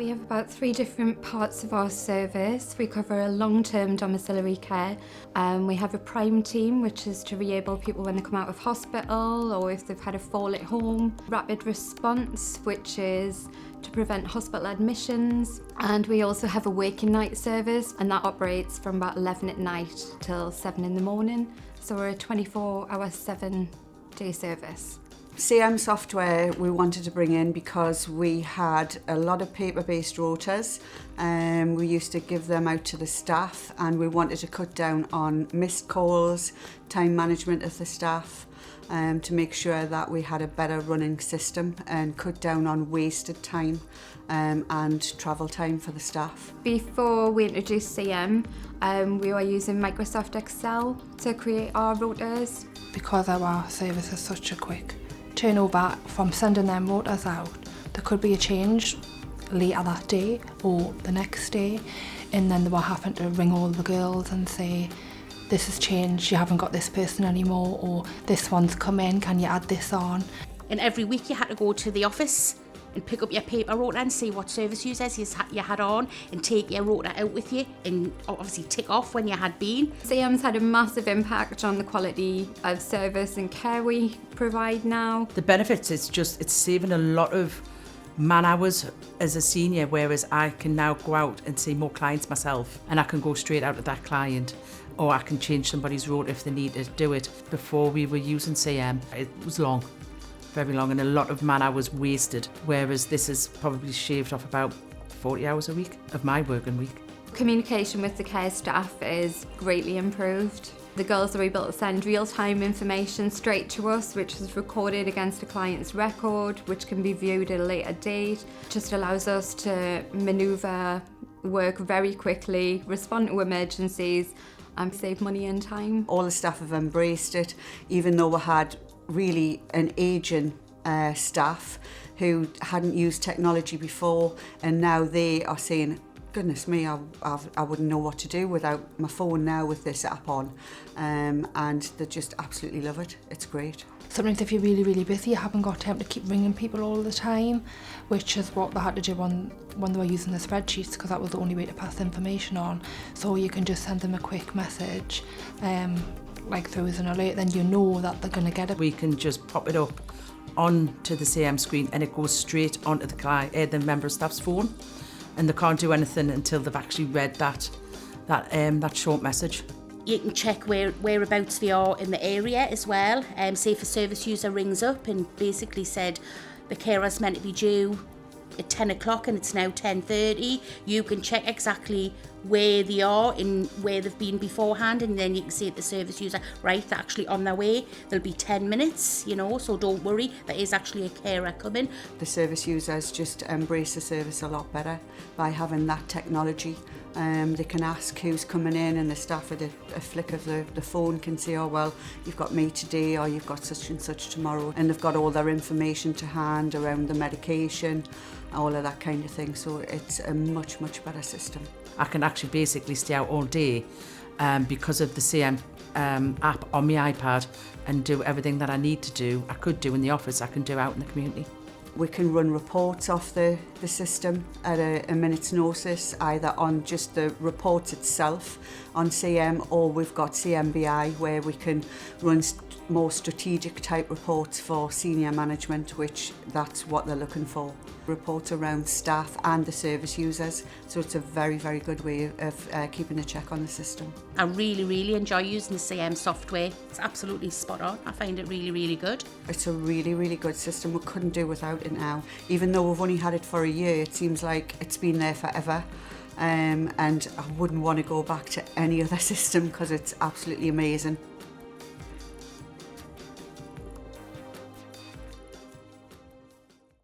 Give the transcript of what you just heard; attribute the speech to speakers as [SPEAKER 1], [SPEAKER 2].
[SPEAKER 1] We have about 3 different parts of our service. We cover a long-term domiciliary care. We have a prime team, which is to re-able people when they come out of hospital or if they've had a fall at home. Rapid response, which is to prevent hospital admissions. And we also have a waking night service, and that operates from about 11 at night till 7 in the morning. So we're a 24-hour, 7-day service.
[SPEAKER 2] CM software we wanted to bring in because we had a lot of paper-based rotas. We used to give them out to the staff, and we wanted to cut down on missed calls, time management of the staff, to make sure that we had a better running system and cut down on wasted time and travel time for the staff.
[SPEAKER 1] Before we introduced CM, we were using Microsoft Excel to create our rotas.
[SPEAKER 3] Because our service is such a quick turnover from sending them rotas out, there could be a change later that day or the next day, and then they were having to ring all the girls and say, this has changed, you haven't got this person anymore, or this one's come in, can you add this on?
[SPEAKER 4] And every week you had to go to the office and pick up your paper rota and see what service users you had on and take your rota out with you and obviously tick off when you had been.
[SPEAKER 1] CM's had a massive impact on the quality of service and care we provide now.
[SPEAKER 5] The benefits, it's saving a lot of man hours as a senior, whereas I can now go out and see more clients myself, and I can go straight out to that client, or I can change somebody's rota if they need to do it. Before we were using CM, it was long. Very long, and a lot of man hours wasted, whereas this has probably shaved off about 40 hours a week of my working week.
[SPEAKER 1] Communication with the care staff is greatly improved. The girls are able to send real-time information straight to us, which is recorded against a client's record, which can be viewed at a later date. It just allows us to manoeuvre work very quickly, respond to emergencies, and save money and time.
[SPEAKER 2] All the staff have embraced it, even though we had really an aging staff who hadn't used technology before, and now they are saying, goodness me, I wouldn't know what to do without my phone now with this app on, and they just absolutely love it. It's great.
[SPEAKER 3] Sometimes if you're really, really busy, you haven't got time to keep ringing people all the time, which is what they had to do when they were using the spreadsheets, because that was the only way to pass information on. So you can just send them a quick message, like through as an alert, then you know that they're going to get it.
[SPEAKER 5] We can just pop it up onto the CM screen and it goes straight onto the member of staff's phone, and they can't do anything until they've actually read that short message.
[SPEAKER 4] You can check whereabouts they are in the area as well. Say if a service user rings up and basically said the carer's meant to be due at 10 o'clock and it's now 10:30, you can check exactly where they are and where they've been beforehand, and then you can say to the service user, right, they're actually on their way, there'll be 10 minutes, so don't worry, there is actually a carer coming. The
[SPEAKER 2] service users just embrace the service a lot better by having that technology. They can ask who's coming in, and the staff at a flick of the phone can say, oh well, you've got me today, or you've got such and such tomorrow, and they've got all their information to hand around the medication, all of that kind of thing. So it's a much, much better system.
[SPEAKER 5] I can actually basically stay out all day because of the CM app on my iPad and do everything that I need to do. I could do in the office, I can do out in the community.
[SPEAKER 2] We can run reports off the system at a minute's notice, either on just the report itself on CM, or we've got CMBI where we can run more strategic type reports for senior management, which that's what they're looking for. Reports around staff and the service users, so it's a very, very good way of keeping a check on the system.
[SPEAKER 4] I really, really enjoy using the CM software. It's absolutely spot on. I find it really, really good.
[SPEAKER 2] It's a really, really good system. We couldn't do without it now. Even though we've only had it for a year, it seems like it's been there forever. And I wouldn't want to go back to any other system because it's absolutely amazing.